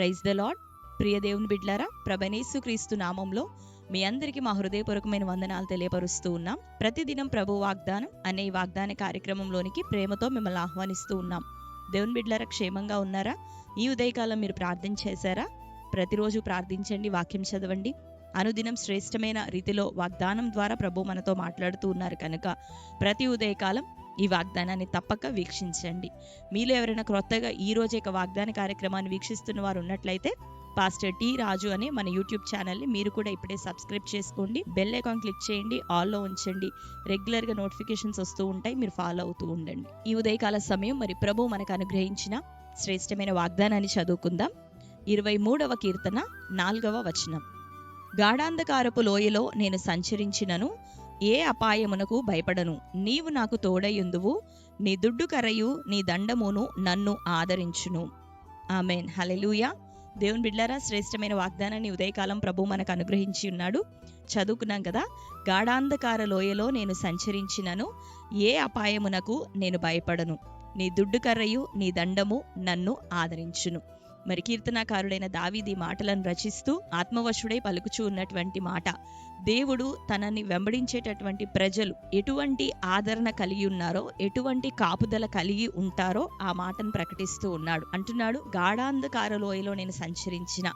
Praise the lord. ప్రియ దేవుని బిడ్లారా, ప్రభువైన క్రీస్తు నామంలో మీ అందరికీ మా హృదయపూర్వకమైన వందనాలు తెలియపరుస్తూ ఉన్నాం. ప్రతిదినం ప్రభు వాగ్దానం అనే ఈ వాగ్దాన కార్యక్రమంలోనికి ప్రేమతో మిమ్మల్ని ఆహ్వానిస్తూ ఉన్నాం. దేవుని బిడ్లారా, క్షేమంగా ఉన్నారా? ఈ ఉదయకాలం మీరు ప్రార్థన చేశారా? ప్రతిరోజు ప్రార్థించండి, వాక్యం చదవండి. అనుదినం శ్రేష్టమైన రీతిలో వాగ్దానం ద్వారా ప్రభు మనతో మాట్లాడుతూ ఉన్నారు కనుక ప్రతి ఉదయకాలం ఈ వాగ్దానాన్ని తప్పక వీక్షించండి. మీలో ఎవరైనా క్రొత్తగా ఈ రోజు ఒక వాగ్దాన కార్యక్రమాన్ని వీక్షిస్తున్న వారు ఉన్నట్లయితే పాస్టర్ టి రాజు అనే మన యూట్యూబ్ ఛానల్ని మీరు కూడా ఇప్పుడే సబ్స్క్రైబ్ చేసుకోండి. బెల్ ఐకాన్ క్లిక్ చేయండి, ఆల్లో ఉంచండి. రెగ్యులర్గా నోటిఫికేషన్స్ వస్తూ ఉంటాయి, మీరు ఫాలో అవుతూ ఉండండి. ఈ ఉదయకాల సమయం మరి ప్రభు మనకు అనుగ్రహించిన శ్రేష్టమైన వాగ్దానాన్ని చదువుకుందాం. 23వ కీర్తన 4వ వచనం. గాఢాంధకారపు లోయలో నేను సంచరించినను ఏ అపాయమునకు భయపడను. నీవు నాకు తోడయుందువు, నీ దుడ్డు కర్రయు నీ దండమును నన్ను ఆదరించును. ఆమేన్, హల్లెలూయా. దేవుని బిడ్లారా, శ్రేష్టమైన వాగ్దానాన్ని ఉదయకాలం ప్రభు మనకు అనుగ్రహించి ఉన్నాడు. చదువుకున్నాం కదా. గాఢాంధకార లోయలో నేను సంచరించినను ఏ అపాయమునకు నేను భయపడను. నీ దుడ్డు కర్రయు నీ దండము నన్ను ఆదరించును. మరి కీర్తనాకారుడైన దావీదు మాటలను రచిస్తూ ఆత్మవశుడై పలుకుచూ ఉన్నటువంటి మాట, దేవుడు తనని వెంబడించేటటువంటి ప్రజలు ఎటువంటి ఆదరణ కలిగి ఉన్నారో, ఎటువంటి కాపుదల కలిగి ఉంటారో ఆ మాటను ప్రకటిస్తూ ఉన్నాడు. అంటున్నాడు, గాఢాంధకార లోయలో నేను సంచరించిన.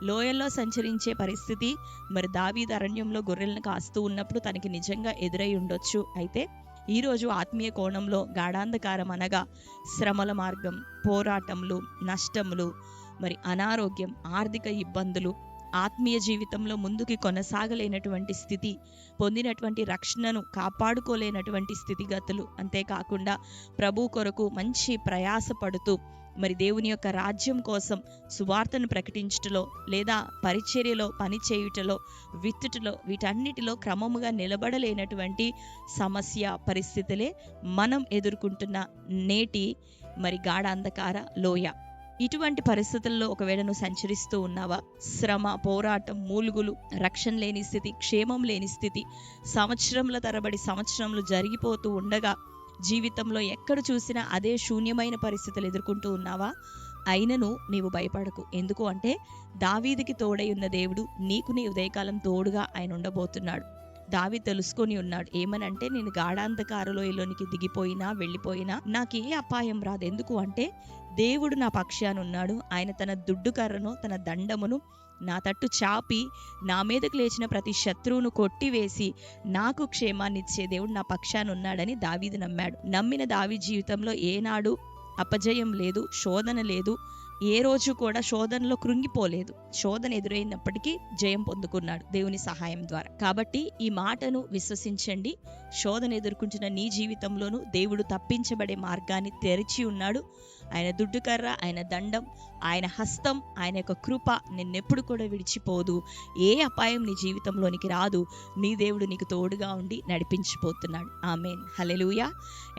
లోయల్లో సంచరించే పరిస్థితి మరి దావీదు అరణ్యంలో గొర్రెలను కాస్తూ ఉన్నప్పుడు తనకి నిజంగా ఎదురై ఉండొచ్చు. అయితే ఈరోజు ఆత్మీయ కోణంలో గాఢాంధకారం అనగా శ్రమల మార్గం, పోరాటములు, నష్టములు, మరి అనారోగ్యం, ఆర్థిక ఇబ్బందులు, ఆత్మీయ జీవితంలో ముందుకి కొనసాగలేనటువంటి స్థితి, పొందినటువంటి రక్షణను కాపాడుకోలేనటువంటి స్థితిగతులు, అంతేకాకుండా ప్రభు కొరకు మంచి ప్రయాసపడుతూ మరి దేవుని యొక్క రాజ్యం కోసం సువార్తను ప్రకటించుటలో లేదా పరిచర్యలో పని చేయుటలో విత్తుటలో వీటన్నిటిలో క్రమముగా నిలబడలేనటువంటి సమస్య పరిస్థితులే మనం ఎదుర్కొంటున్న నేటి మరి గాఢాంధకార లోయ. ఇటువంటి పరిస్థితుల్లో ఒకవేళ నువ్వు సంచరిస్తూ ఉన్నావా? శ్రమ, పోరాటం, మూలుగులు, రక్షణ లేని స్థితి, క్షేమం లేని స్థితి, సంవత్సరముల తరబడి సంవత్సరములు జరిగిపోతూ ఉండగా జీవితంలో ఎక్కడ చూసినా అదే శూన్యమైన పరిస్థితులు ఎదుర్కొంటూ ఉన్నావా? అయినను నీవు భయపడకు. ఎందుకు అంటే దావీదుకి తోడై ఉన్న దేవుడు నీకు నీ ఉదయకాలం తోడుగా ఆయన ఉండబోతున్నాడు. దావీదు తెలుసుకొని ఉన్నాడు. ఏమనంటే, నేను గాఢాంధకారలోయలోనికి దిగిపోయినా వెళ్ళిపోయినా నాకు ఏ అపాయం రాదు. ఎందుకు అంటే దేవుడు నా పక్షాన ఉన్నాడు. ఆయన తన దుడ్డు కర్రను, తన దండమును నా తట్టు చాపి నా మీదకు లేచిన ప్రతి శత్రువును కొట్టివేసి నాకు క్షేమాన్నిచ్చే దేవుడు నా పక్షాన ఉన్నాడని దావీదు నమ్మాడు. నమ్మిన దావీదు జీవితంలో ఏనాడు అపజయం లేదు, శోధన లేదు. ఏ రోజు కూడా శోధనలో కృంగిపోలేదు. శోధన ఎదురైనప్పటికీ జయం పొందుకున్నాడు దేవుని సహాయం ద్వారా. కాబట్టి ఈ మాటను విశ్వసించండి. శోధన ఎదుర్కొంటున్న నీ జీవితంలోనూ దేవుడు తప్పించబడే మార్గాన్ని తెరిచి ఉన్నాడు. ఆయన దుడ్డుకర్ర, ఆయన దండం, ఆయన హస్తం, ఆయన యొక్క కృప నిన్నెప్పుడు కూడా విడిచిపోదు. ఏ అపాయం నీ జీవితంలోనికి రాదు. నీ దేవుడు నీకు తోడుగా ఉండి నడిపించిపోతున్నాడు. ఆమేన్, హల్లెలూయా.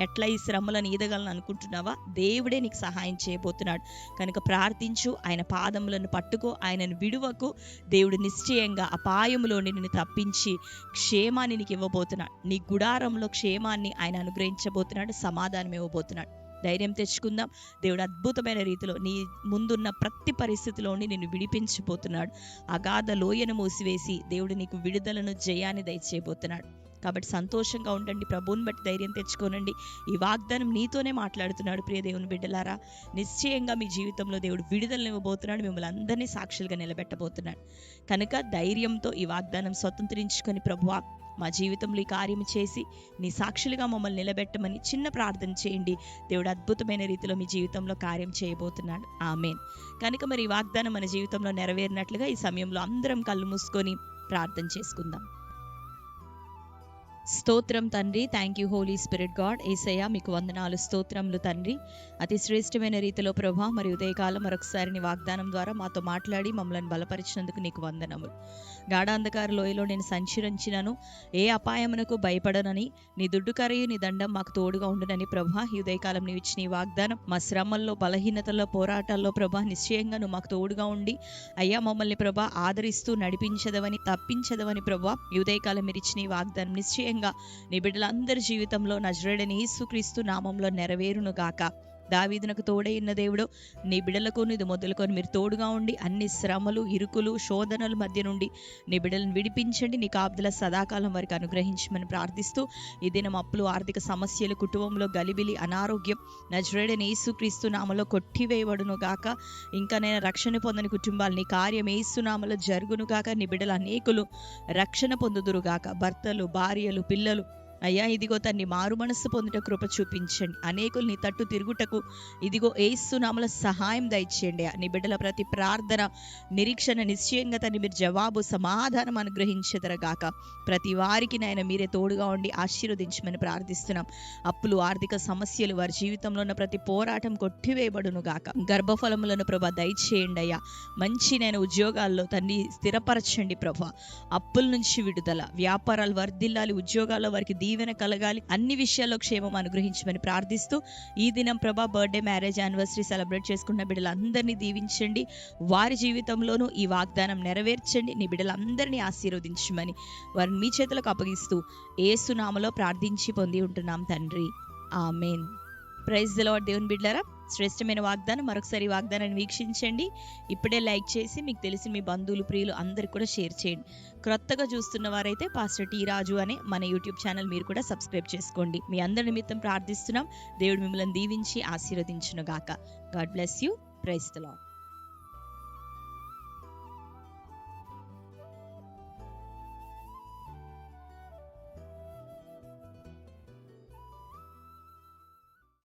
ఎట్లా ఈ శ్రమలను ఈదగలను అనుకుంటున్నావా? దేవుడే నీకు సహాయం చేయబోతున్నాడు కనుక ప్రార్థించు. ఆయన పాదములను పట్టుకో, ఆయనను విడువకు. దేవుడు నిశ్చయంగా అపాయములోని నిన్ను తప్పించి క్షేమాన్ని నీకు ఇవ్వబోతున్నాడు. నీ గుడారంలో క్షేమాన్ని ఆయన అనుగ్రహించబోతున్నాడు, సమాధానం ఇవ్వబోతున్నాడు. ధైర్యం తెచ్చుకుందాం. దేవుడు అద్భుతమైన రీతిలో నీ ముందున్న ప్రతి పరిస్థితిలోని నిన్ను విడిపించబోతున్నాడు. అగాధ లోయను మూసివేసి దేవుడు నీకు విడుదలను, జయాన్ని దయచేయబోతున్నాడు. కాబట్టి సంతోషంగా ఉండండి. ప్రభువుని బట్టి ధైర్యం తెచ్చుకోనండి. ఈ వాగ్దానం నీతోనే మాట్లాడుతున్నాడు. ప్రియ దేవుని బిడ్డలారా, నిశ్చయంగా మీ జీవితంలో దేవుడు విడుదలను ఇవ్వబోతున్నాడు. మిమ్మల్ని అందరినీ సాక్షులుగా నిలబెట్టబోతున్నాడు. కనుక ధైర్యంతో ఈ వాగ్దానం స్వతంత్రించుకొని, ప్రభువా మా జీవితంలో ఈ కార్యం చేసి నీ సాక్షులుగా మమ్మల్ని నిలబెట్టమని చిన్న ప్రార్థన చేయండి. దేవుడు అద్భుతమైన రీతిలో మీ జీవితంలో కార్యం చేయబోతున్నాడు. ఆమేన్. కనుక మరి ఈ వాగ్దానం మన జీవితంలో నెరవేరినట్లుగా ఈ సమయంలో అందరం కళ్ళు మూసుకొని ప్రార్థన చేసుకుందాం. స్తోత్రం తండ్రి. Thank you holy spirit God. యేసయ్య మీకు వందనాలు, స్తోత్రములు తండ్రి. అతి శ్రేష్టమైన రీతిలో ప్రభా మరి ఉదయకాలం మరొకసారి నీ వాగ్దానం ద్వారా మాతో మాట్లాడి మమ్మల్ని బలపరిచినందుకు నీకు వందనములు. గాఢాంధకార లోయలో నేను సంచరించినను ఏ అపాయమునకు భయపడనని, నీ దుడ్డు కర్రయు నీ దండం మాకు తోడుగా ఉండునని ప్రభా ఈ ఉదయకాలం నీవు ఇచ్చిన ఈ వాగ్దానం మా శ్రమల్లో, బలహీనతల్లో, పోరాటాల్లో ప్రభా నిశ్చయంగా నువ్వు మాకు తోడుగా ఉండి అయ్యా మమ్మల్ని ప్రభా ఆదరిస్తూ నడిపించదవని, తప్పించదవని ప్రభా ఈ ఉదయకాలం మీరు ఇచ్చిన ఈ వాగ్దానం నిశ్చయంగా నీ బిడ్డలందరి జీవితంలో నజరేయుడైన యేసుక్రీస్తు నామంలో నెరవేరును గాక. దావీదునకు తోడై ఉన్న దేవుడు నీ బిడ్డలకు ఇది మొదలుకొని మీరు తోడుగా ఉండి అన్ని శ్రమలు, ఇరుకులు, శోధనల మధ్య నుండి నీ బిడ్డలను విడిపించండి. నీ కాపుదల సదాకాలం వారికి అనుగ్రహించమని ప్రార్థిస్తూ ఈ దినం అప్పులు, ఆర్థిక సమస్యలు, కుటుంబంలో గలిబిలి, అనారోగ్యం నజరేయుడైన యేసుక్రీస్తు నామములో కొట్టివేయబడును గాక. ఇంకా నేను రక్షణ పొందని కుటుంబాలు నీ కార్యం యేసు నామములో జరుగును గాక. నీ బిడ్డలు అనేకులు రక్షణ పొందుదురు గాక. భర్తలు, భార్యలు, పిల్లలు అయ్యా ఇదిగో తన్ని మారు మనస్సు పొందుట కృప చూపించండి. అనేకులు నీ తట్టు తిరుగుటకు ఇదిగో యేసు నామములో సహాయం దయచేయండి. నీ బిడ్డల ప్రతి ప్రార్థన, నిరీక్షణ నిశ్చయంగా తన్ని మీరు జవాబు, సమాధానం అనుగ్రహించెదరుగాక. ప్రతి వారికి నాయన మీరే తోడుగా ఉండి ఆశీర్వదించమని ప్రార్థిస్తున్నాం. అప్పులు, ఆర్థిక సమస్యలు, వారి జీవితంలో ఉన్న ప్రతి పోరాటం కొట్టివేయబడును గాక. గర్భఫలములను ప్రభా దయచేయండి అయ్యా. మంచి నేను ఉద్యోగాల్లో తన్ని స్థిరపరచండి ప్రభా. అప్పుల నుంచి విడుదల, వ్యాపారాలు వర్ధిల్లాలి, ఉద్యోగాల్లో వారికి దీవెన కలగాలి, అన్ని విషయాల్లో క్షేమం అనుగ్రహించమని ప్రార్థిస్తూ ఈ దినం ప్రభా బర్త్డే, మ్యారేజ్, యానివర్సరీ సెలబ్రేట్ చేసుకున్న బిడ్డలందరినీ దీవించండి. వారి జీవితంలోనూ ఈ వాగ్దానం నెరవేర్చండి. నీ బిడ్డలందరినీ ఆశీర్వదించమని వారిని మీ చేతులకు అప్పగిస్తూ యేసు నామములో ప్రార్థించి పొంది ఉంటున్నాం తండ్రి. ఆమేన్. Praise the Lord. దేవుని బిడ్డలారా, శ్రేష్టమైన వాగ్దానం మరొకసారి వాగ్దానాన్ని వీక్షించండి. ఇప్పుడే లైక్ చేసి మీకు తెలిసిన మీ బంధువులు, ప్రియులు అందరికి కూడా షేర్ చేయండి. క్రొత్తగా చూస్తున్న వారైతే పాస్టర్ టీ రాజు అనే మన యూట్యూబ్ ఛానల్ మీరు కూడా సబ్స్క్రైబ్ చేసుకోండి. మీ అందరి నిమిత్తం ప్రార్థిస్తున్నాం. దేవుడు మిమ్మల్ని దీవించి ఆశీర్వదించును గాక. God bless you. Praise the lord.